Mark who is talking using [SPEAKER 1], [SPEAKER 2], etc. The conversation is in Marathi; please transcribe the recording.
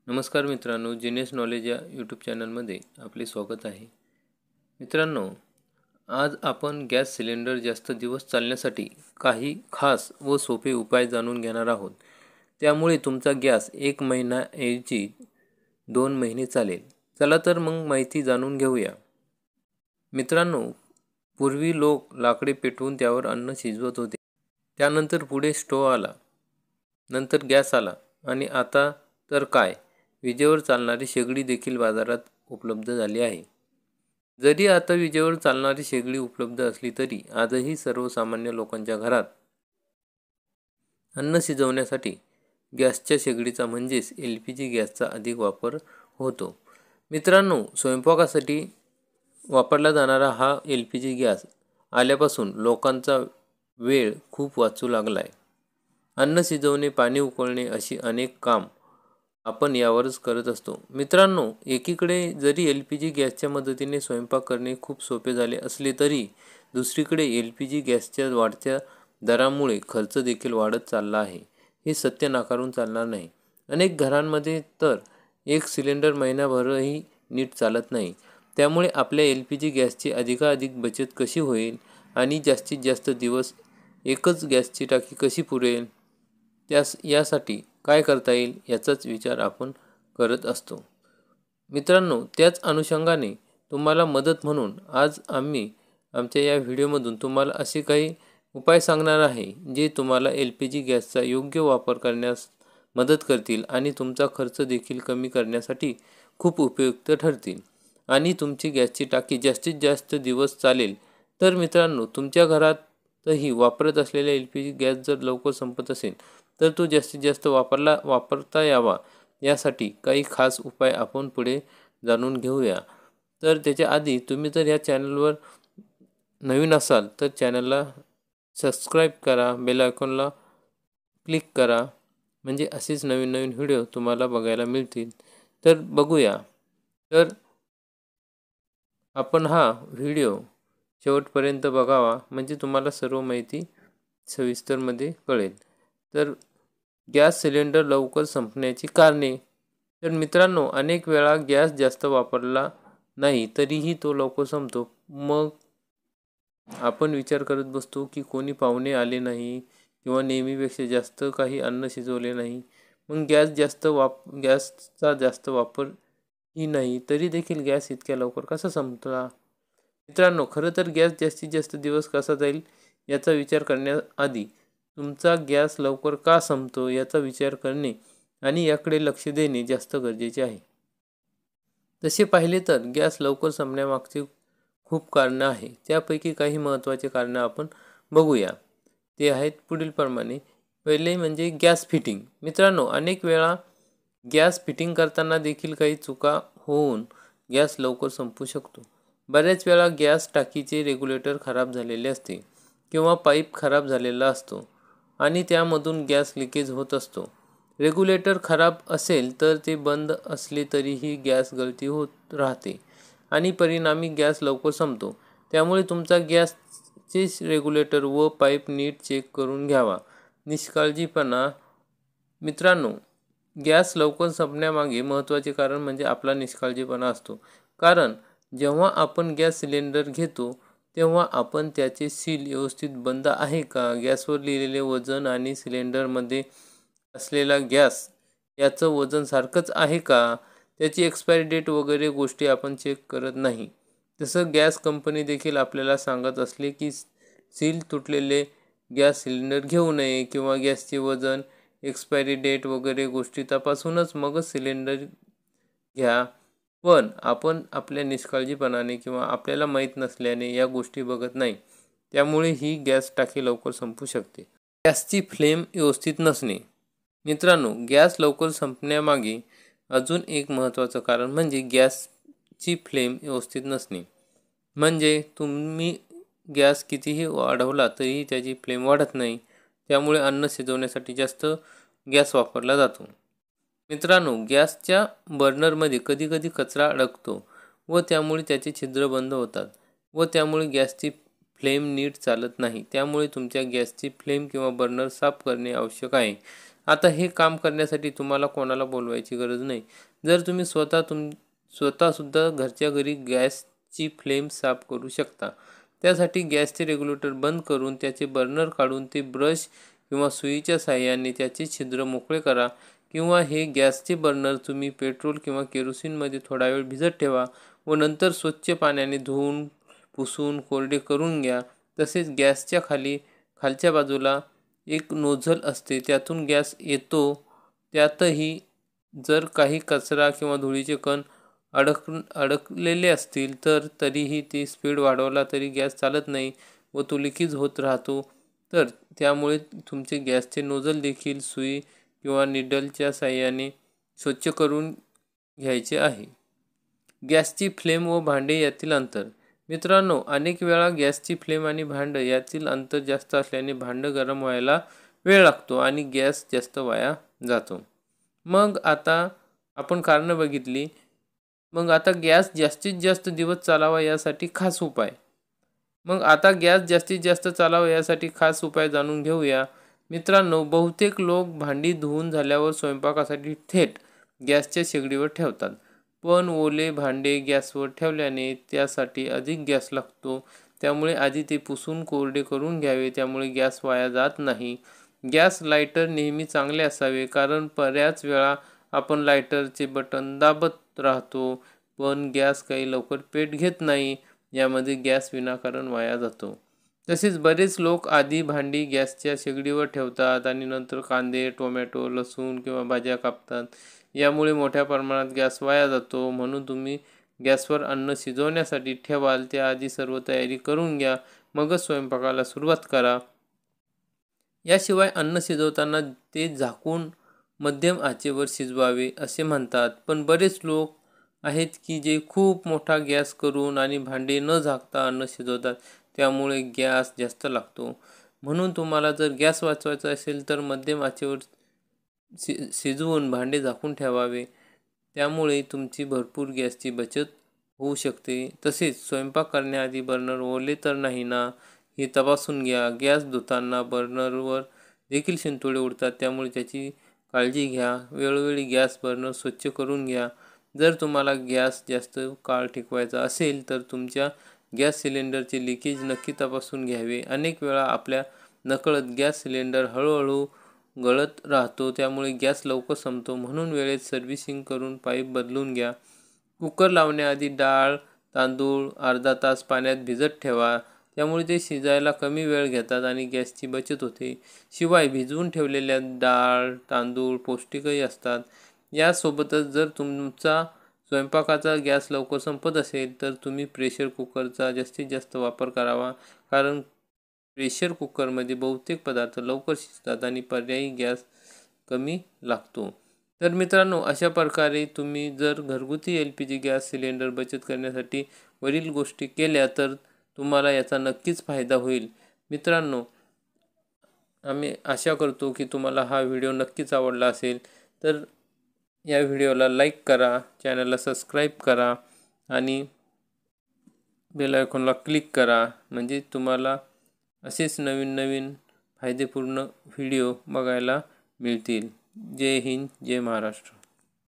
[SPEAKER 1] नमस्कार मित्रांनो, जीनियस नॉलेज या यूट्यूब चॅनलमध्ये आपले स्वागत आहे. मित्रांनो, आज आपण गॅस सिलेंडर जास्त दिवस चालण्यासाठी काही खास व सोपे उपाय जाणून घेणार आहोत. त्यामुळे तुमचा गॅस 1 महिन्याऐवजी 2 महिने चालेल. चला तर मग माहिती जाणून घेऊया. मित्रांनो, पूर्वी लोक लाकडे पेटवून त्यावर अन्न शिजवत होते. त्यानंतर पुढे स्टोव्ह आला, नंतर गॅस आला आणि आता तर काय, विजेवर चालणारी शेगडी देखील बाजारात उपलब्ध झाली आहे. जरी आता विजेवर चालणारी शेगडी उपलब्ध असली तरी आजही सर्वसामान्य लोकांच्या घरात अन्न शिजवण्यासाठी गॅसच्या शेगडीचा म्हणजेच LPG गॅसचा अधिक वापर होतो. मित्रांनो, स्वयंपाकासाठी वापरला जाणारा हा LPG गॅस आल्यापासून लोकांचा वेळ खूप वाचू लागला आहे. अन्न शिजवणे, पाणी उकळणे अशी अनेक काम आपण यावरच करत असतो. मित्रांनो, एकीकडे जरी LPG गॅसच्या मदतीने स्वयंपाक करणे खूप सोपे झाले असले तरी दुसरीकडे LPG गॅसच्या वाढत्या दरामुळे खर्च देखील वाढत चालला आहे. हे सत्य नाकारून चालणार नाही. अनेक घरांमध्ये तर एक सिलेंडर महिनाभरही नीट चालत नाही. त्यामुळे आपल्या LPG गॅसची अधिकाधिक बचत कशी होईल आणि जास्तीत जास्त दिवस एकच गॅसची टाकी कशी पुरेल, यासाठी काय करता येईल याचाच विचार आपण करत असतो. मित्रांनो, त्याच अनुषंगाने तुम्हाला मदत म्हणून आज आम्ही आमच्या या व्हिडिओमधून तुम्हाला असे काही उपाय सांगणार आहे जे तुम्हाला LPG गॅसचा योग्य वापर करण्यास मदत करतील आणि तुमचा खर्च देखील कमी करण्यासाठी खूप उपयुक्त ठरतील आणि तुमची गॅसची टाकी जास्तीत जास्त दिवस चालेल. तर मित्रांनो, तुमच्या घरातही वापरत असलेला LPG गॅस जर लवकर संपत असेल तर तो जास्तीत जास्त वापरता यावा यासाठी काही खास उपाय आपण पुढे जाणून घेऊया. तर त्याच्या आधी तुम्ही जर या चॅनलवर नवीन असाल तर चॅनलला सबस्क्राईब करा, बेल आयकॉनला क्लिक करा, म्हणजे असेच नवीन नवीन व्हिडिओ तुम्हाला बघायला मिळतील. तर बघूया. तर आपण हा व्हिडिओ शेवटपर्यंत बघावा, म्हणजे तुम्हाला सर्व माहिती सविस्तरमध्ये कळेल. तर गॅस सिलेंडर लवकर संपण्याची कारणे. तर मित्रांनो, अनेक वेळा गॅस जास्त वापरला नाही तरीही तो लवकर संपतो. मग आपण विचार करत बसतो की कोणी पाहुणे आले नाही किंवा नेहमीपेक्षा जास्त काही अन्न शिजवले नाही. मग गॅसचा जास्त वापर ही नाही तरी देखील गॅस इतक्या लवकर कसा संपला? मित्रांनो, खरं तर गॅस जास्तीत जास्त दिवस कसा जाईल याचा विचार करण्याआधी तुमचा गॅस लवकर का संपतो याचा विचार करणे आणि याकडे लक्ष देणे जास्त गरजेचे आहे. तसे पाहिले तर गॅस लवकर संपण्यामागचे खूप कारणं आहे. त्यापैकी काही महत्त्वाचे कारणं आपण बघूया. ते आहेत पुढीलप्रमाणे. पहिले म्हणजे गॅस फिटिंग. मित्रांनो, अनेक वेळा गॅस फिटिंग करताना देखील काही चुका होऊन गॅस लवकर संपू शकतो. बऱ्याच वेळा गॅस टाकीचे रेग्युलेटर खराब झालेले असते किंवा पाईप खराब झालेला असतो आणि त्यामधून गॅस लिकेज होत असतो. रेग्युलेटर खराब असेल तर ते बंद असले तरीही गॅस गळती होत राहते आणि परिणामी गॅस लवकर संपतो. त्यामुळे तुमचा गॅसचे रेग्युलेटर व पाईप नीट चेक करून घ्यावा. निष्काळजीपणा. मित्रांनो, गॅस लवकर संपण्यामागे महत्त्वाचे कारण म्हणजे आपला निष्काळजीपणा असतो. कारण जेव्हा आपण गॅस सिलेंडर घेतो तेव्हा आपण त्याचे सील व्यवस्थित बंद आहे का, गॅसवर लिहिलेले वजन आणि सिलेंडरमध्ये असलेला गॅस याचं वजन सारखंच आहे का, त्याची एक्सपायरी डेट वगैरे गोष्टी आपण चेक करत नाही. तसं गॅस कंपनी देखील आपल्याला सांगत असले की सील तुटलेले गॅस सिलेंडर घेऊ नये किंवा गॅसचे वजन, एक्सपायरी डेट वगैरे गोष्टी तपासूनच मगच सिलेंडर घ्या. पण आपण आपल्या निष्काळजीपणाने किंवा आपल्याला माहीत नसल्याने या गोष्टी बघत नाही. त्यामुळे ही गॅस टाकी लवकर संपू शकते. गॅसची फ्लेम व्यवस्थित नसणे. मित्रांनो, गॅस लवकर संपण्यामागे अजून एक महत्त्वाचं कारण म्हणजे गॅसची फ्लेम व्यवस्थित नसणे. म्हणजे तुम्ही गॅस कितीही वाढवला तरीही त्याची फ्लेम वाढत नाही. त्यामुळे अन्न शिजवण्यासाठी जास्त गॅस वापरला जातो. मित्रांनो, गॅसच्या बर्नरमध्ये कधीकधी कचरा अडकतो व त्यामुळे त्याचे छिद्र बंद होतात व त्यामुळे गॅसची फ्लेम नीट चालत नाही. त्यामुळे तुमच्या गॅसची फ्लेम किंवा बर्नर साफ करणे आवश्यक आहे आता हे काम करण्यासाठी तुम्हाला कोणाला बोलवायची गरज नाही. जर तुम्ही स्वतःसुद्धा घरच्या घरी गॅसची फ्लेम साफ करू शकता. त्यासाठी गॅसचे रेग्युलेटर बंद करून त्याचे बर्नर काढून ते ब्रश किंवा सुईच्या साहाय्याने त्याचे छिद्र मोकळे करा. किंवा हे गॅसचे बर्नर तुम्ही पेट्रोल किंवा केरोसिनमध्ये थोडा वेळ भिजत ठेवा व नंतर स्वच्छ पाण्याने धुवून पुसून कोरडे करून घ्या. तसेच गॅसच्या खालच्या बाजूला एक नोझल असते, त्यातून गॅस येतो. त्यातही जर काही कचरा किंवा धुळीचे कण अडकलेले असतील तर तरीही ती स्पीड वाढवला तरी गॅस चालत नाही व तो लिकेज होत राहतो. तर त्यामुळे तुमचे गॅसचे नोझल देखील सुई किंवा निडलच्या साहाय्याने स्वच्छ करून घ्यायचे आहे. गॅसची फ्लेम व भांडे यातील अंतर. मित्रांनो, अनेक वेळा गॅसची फ्लेम आणि भांडं यातील अंतर जास्त असल्याने भांडं गरम व्हायला वेळ लागतो आणि गॅस जास्त वाया जातो. मग आता आपण कारणं बघितली. मग आता गॅस जास्तीत जास्त दिवस चालावा यासाठी खास उपाय जाणून घेऊया. मित्रांनो, बहुतेक लोक भांडी धुवून झाल्यावर स्वयंपाकासाठी थेट गॅसच्या शेगडीवर ठेवतात. पण ओले भांडे गॅसवर ठेवल्याने त्यासाठी अधिक गॅस लागतो. त्यामुळे आधी ते पुसून कोरडे करून घ्यावे, त्यामुळे गॅस वाया जात नाही. गॅस लायटर नेहमी चांगले असावे, कारण बऱ्याच वेळा आपण लायटरचे बटन दाबत राहतो पण गॅस काही लवकर पेट घेत नाही. यामध्ये गॅस विनाकारण वाया जातो. तसेच बरेच लोक आधी भांडी गॅसच्या शेगडीवर ठेवतात आणि नंतर कांदे, टोमॅटो, लसूण किंवा भाज्या कापतात. यामुळे मोठ्या प्रमाणात गॅस वाया जातो. म्हणून तुम्ही गॅसवर अन्न शिजवण्यासाठी ठेवाल त्याआधी सर्व तयारी करून घ्या, मगच स्वयंपाकाला सुरुवात करा. याशिवाय अन्न शिजवताना ते झाकून मध्यम आचेवर शिजवावे असे म्हणतात. पण बरेच लोक आहेत की जे खूप मोठा गॅस करून आणि भांडे न झाकता अन्न शिजवतात. त्यामुळे गॅस जास्त लागतो. म्हणून तुम्हाला जर गॅस वाचवायचा असेल तर मध्यम आचेवर शिजवून भांडे झाकून ठेवावे. त्यामुळे तुमची भरपूर गॅसची बचत होऊ शकते. तसेच स्वयंपाक करण्याआधी बर्नर ओले तर नाही ना हे तपासून घ्या. गॅस धुताना बर्नरवर देखील शिंतोडे उडतात, त्यामुळे त्याची काळजी घ्या. वेळोवेळी गॅस बर्नर स्वच्छ करून घ्या. जर तुम्हाला गॅस जास्त काळ टिकवायचा असेल तर तुमच्या गॅस सिलेंडरचे लिकेज नक्की तपासून घ्यावे. अनेक वेळा आपल्या नकळत गॅस सिलेंडर हळूहळू गळत राहतो, त्यामुळे गॅस लवकर संपतो. म्हणून वेळेत सर्व्हिसिंग करून पाईप बदलून घ्या. कुकर लावण्याआधी डाळ, तांदूळ अर्धा तास पाण्यात भिजत ठेवा. त्यामुळे ते शिजायला कमी वेळ घेतात आणि गॅसची बचत होते. शिवाय भिजवून ठेवलेल्या डाळ, तांदूळ पौष्टिकही असतात. यासोबतच जर तुमचा स्वयंपाकाचा गॅस लवकर संपत असेल तर तुम्ही प्रेशर कुकरचा जास्तीत जास्त वापर करावा, कारण प्रेशर कुकरमध्ये बहुतेक पदार्थ लवकर शिजतात आणि पर्यायी गॅस कमी लागतो. तर मित्रांनो, अशा प्रकारे तुम्ही जर घरगुती LPG गॅस सिलेंडर बचत करण्यासाठी वरील गोष्टी केल्या तर तुम्हाला याचा नक्कीच फायदा होईल. मित्रांनो, आम्ही आशा करतो की तुम्हाला हा व्हिडिओ नक्कीच आवडला असेल. तर या व्हिडिओला लाईक करा, चॅनलला सबस्क्राईब करा आणि बेल आयकॉनला क्लिक करा, म्हणजे तुम्हाला असेच नवीन नवीन फायदेपूर्ण व्हिडिओ बघायला मिळतील. जय हिंद, जय महाराष्ट्र.